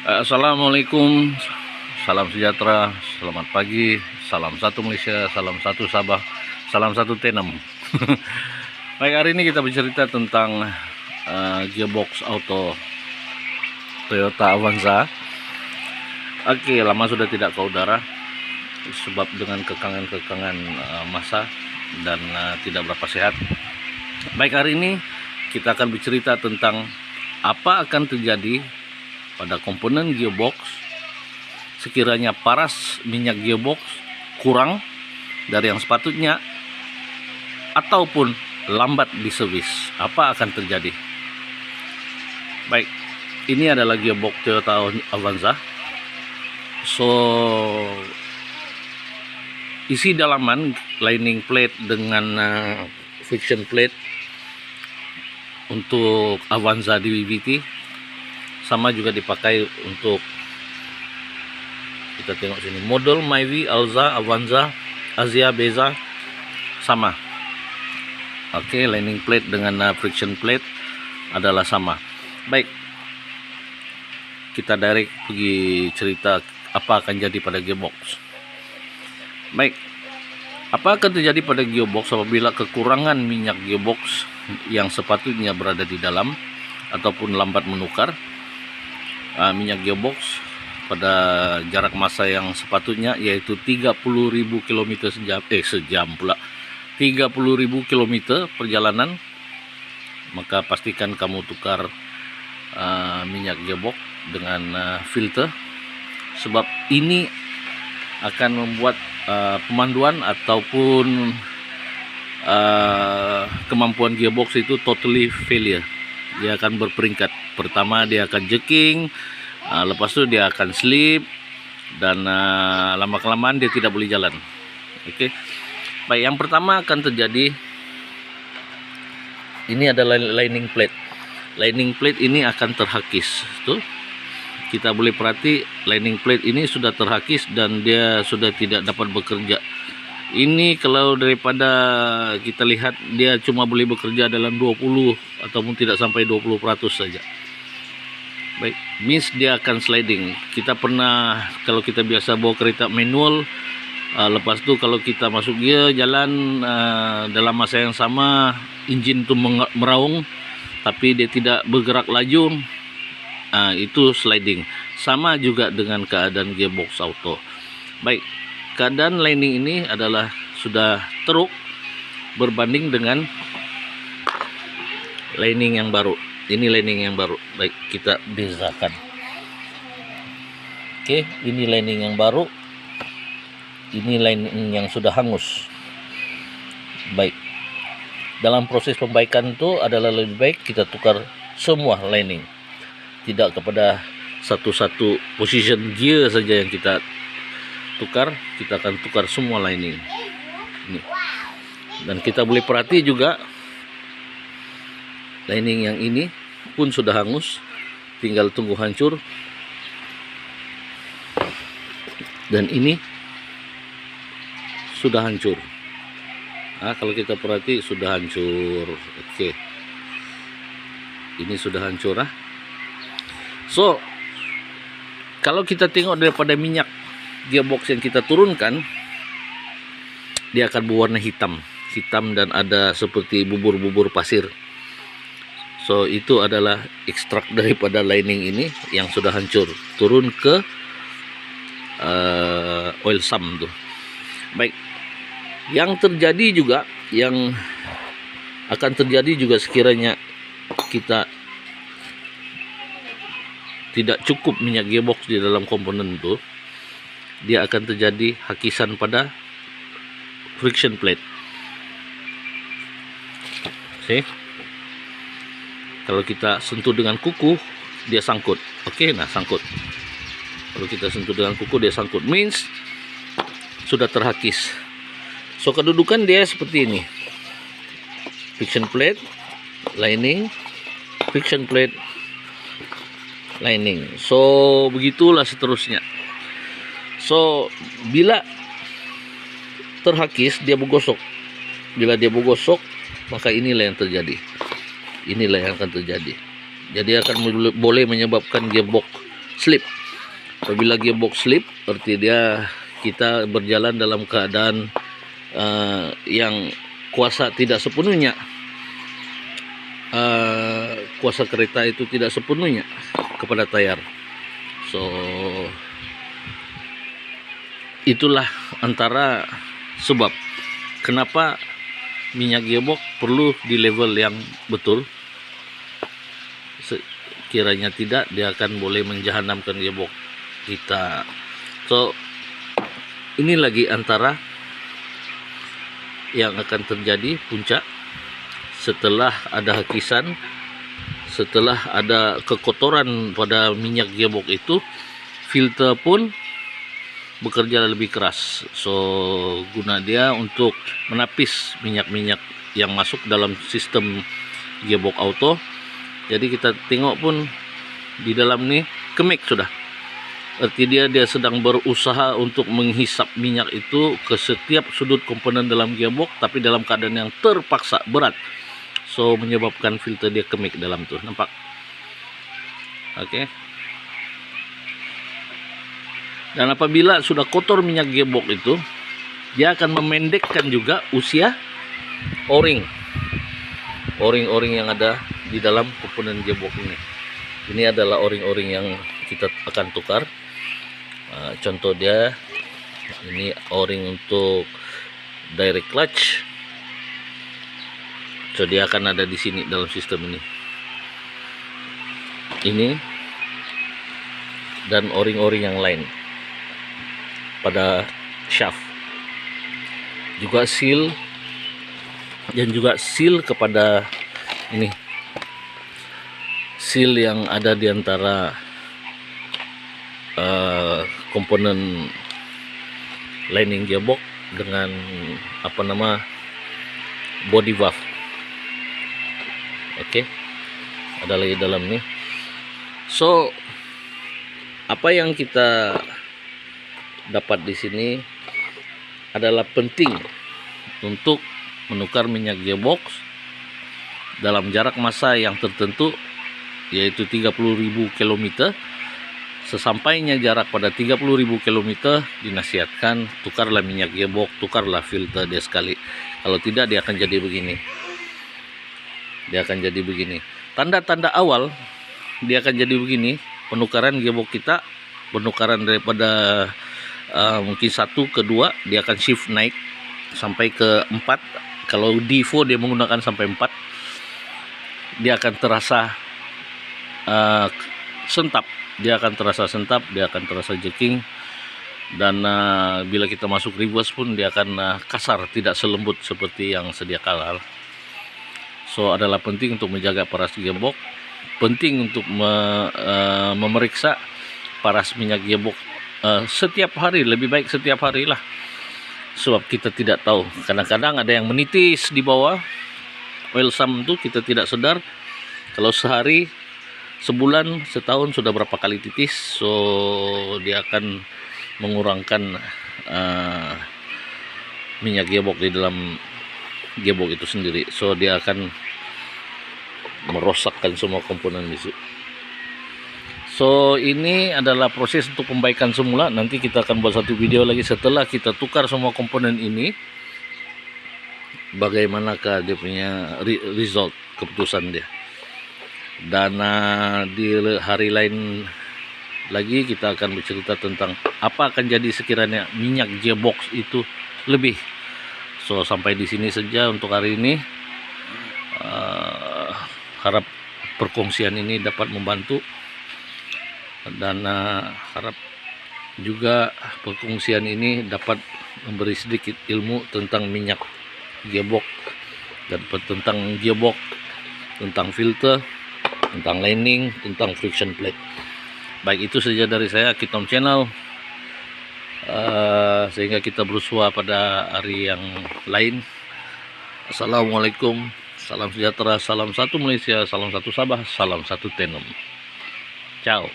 Assalamualaikum, salam sejahtera, selamat pagi, salam satu Malaysia, salam satu Sabah, salam satu Tenem. Baik, hari ini kita bercerita tentang gearbox auto Toyota Avanza. Oke, lama sudah tidak ke udara sebab dengan kekangan-kekangan masa dan tidak berapa sehat. Baik, hari ini kita akan bercerita tentang apa akan terjadi pada komponen gearbox sekiranya paras minyak gearbox kurang dari yang sepatutnya ataupun lambat di servis. Apa akan terjadi? Baik, ini adalah gearbox Toyota Avanza. So, isi dalaman lining plate dengan friction plate untuk Avanza di VVT sama juga dipakai untuk, kita tengok sini, model Myvi, Alza, Avanza, Asia, Beza sama. Oke, lining plate dengan friction plate adalah sama. Baik, kita direct pergi cerita apa akan jadi pada gearbox. Baik, apa akan terjadi pada gearbox apabila kekurangan minyak gearbox yang sepatutnya berada di dalam ataupun lambat menukar minyak gearbox pada jarak masa yang sepatutnya, yaitu 30.000 km sejam pula 30.000 km perjalanan, maka pastikan kamu tukar minyak gearbox dengan filter, sebab ini akan membuat pemanduan ataupun kemampuan gearbox itu totally failure. Dia akan berperingkat. Pertama dia akan jerking, lepas itu dia akan slip, dan lama-kelamaan dia tidak boleh jalan. Oke. Baik, yang pertama akan terjadi, ini adalah lining plate. Lining plate ini akan terhakis. Tuh, kita boleh perhati lining plate ini sudah terhakis dan dia sudah tidak dapat bekerja. Ini kalau daripada kita lihat, dia cuma boleh bekerja dalam 20 ataupun tidak sampai 20% saja. Baik, means dia akan sliding. Kita pernah, kalau kita biasa bawa kereta manual, lepas tu kalau kita masuk gear jalan, dalam masa yang sama enjin tu meraung tapi dia tidak bergerak laju, itu sliding. Sama juga dengan keadaan gearbox auto. Baik, keadaan lining ini adalah sudah teruk berbanding dengan lining yang baru. Ini lining yang baru. Baik, kita bezakan. Oke, ini lining yang baru. Ini lining yang sudah hangus. Baik, dalam proses pembaikan itu adalah lebih baik kita tukar semua lining, tidak kepada satu-satu position gear saja yang kita tukar. Kita akan tukar semua lining ini. Dan kita boleh perhati juga lining yang ini pun sudah hangus, tinggal tunggu hancur. Dan ini sudah hancur. Kalau kita perhati sudah hancur. Oke, ini sudah hancur. So, kalau kita tengok daripada minyak gearbox yang kita turunkan, dia akan berwarna hitam dan ada seperti bubur-bubur pasir. So, itu adalah ekstrak daripada lining ini yang sudah hancur, turun ke oil sump tuh. Baik, yang terjadi juga, yang akan terjadi juga sekiranya kita tidak cukup minyak gearbox di dalam komponen itu, dia akan terjadi hakisan pada friction plate. See? Kalau kita sentuh dengan kuku, dia sangkut. Oke, nah sangkut. Kalau kita sentuh dengan kuku, dia sangkut. Means sudah terhakis. So, kedudukan dia seperti ini. Friction plate, lining, friction plate, lining. So, begitulah seterusnya. So, bila terhakis, dia bergosok. Bila dia bergosok, maka inilah yang terjadi. Inilah yang akan terjadi. Jadi akan boleh menyebabkan gearbox slip. Apabila gearbox slip, berarti kita berjalan dalam keadaan yang kuasa tidak sepenuhnya, kuasa kereta itu tidak sepenuhnya kepada tayar. So itulah antara sebab kenapa minyak gearbox perlu di level yang betul. Sekiranya tidak, dia akan boleh menjahanamkan gearbox kita. So ini lagi antara yang akan terjadi puncak setelah ada hakisan, setelah ada kekotoran pada minyak gearbox itu, filter pun bekerja lebih keras. So guna dia untuk menapis minyak-minyak yang masuk dalam sistem gearbox auto. Jadi kita tengok pun di dalam nih kemik sudah. Arti dia sedang berusaha untuk menghisap minyak itu ke setiap sudut komponen dalam gearbox, tapi dalam keadaan yang terpaksa berat. So menyebabkan filter dia kemik dalam tuh, nampak? Oke. Dan apabila sudah kotor minyak gearbox itu, dia akan memendekkan juga usia o-ring yang ada di dalam komponen gearbox ini. Ini adalah o-ring yang kita akan tukar. Contoh dia, ini o-ring untuk direct clutch. So dia akan ada di sini dalam sistem ini. Ini dan o-ring yang lain pada shaft. Juga seal, dan juga seal kepada ini, seal yang ada di antara komponen lining gearbox dengan body valve. Oke, ada lagi dalam nih. So apa yang kita dapat di sini adalah penting untuk menukar minyak gearbox dalam jarak masa yang tertentu, yaitu 30.000 km. Sesampainya jarak pada 30.000 km, dinasihatkan tukarlah minyak gearbox, tukarlah filter dia sekali. Kalau tidak, dia akan jadi begini. Tanda-tanda awal dia akan jadi begini. Penukaran gearbox kita, penukaran daripada mungkin 1 ke 2, dia akan shift naik sampai ke 4. Kalau D4 dia menggunakan sampai 4, dia akan terasa sentap, dia akan terasa jerking. Dan bila kita masuk reverse pun dia akan kasar, tidak selembut seperti yang sedia kala. So adalah penting untuk menjaga paras gearbox, penting untuk memeriksa paras minyak gearbox setiap hari, lebih baik setiap hari lah, sebab kita tidak tahu, kadang-kadang ada yang menitis di bawah oil sump itu, kita tidak sadar kalau sehari, sebulan, setahun sudah berapa kali titis. So dia akan mengurangkan minyak gearbox di dalam gearbox itu sendiri. So dia akan merosakkan semua komponen di situ. So ini adalah proses untuk pembaikan semula. Nanti kita akan buat satu video lagi setelah kita tukar semua komponen ini, bagaimanakah dia punya result, keputusan dia. Dan di hari lain lagi kita akan bercerita tentang apa akan jadi sekiranya minyak gearbox itu lebih. So sampai di sini saja untuk hari ini. Harap perkongsian ini dapat membantu, dan harap juga perkongsian ini dapat memberi sedikit ilmu tentang minyak gearbox, dan tentang gearbox, tentang filter, tentang lining, tentang friction plate. Baik, itu saja dari saya, Kitom Channel. Sehingga kita bersua pada hari yang lain. Assalamualaikum, salam sejahtera, salam satu Malaysia, salam satu Sabah, salam satu Tenom. Ciao.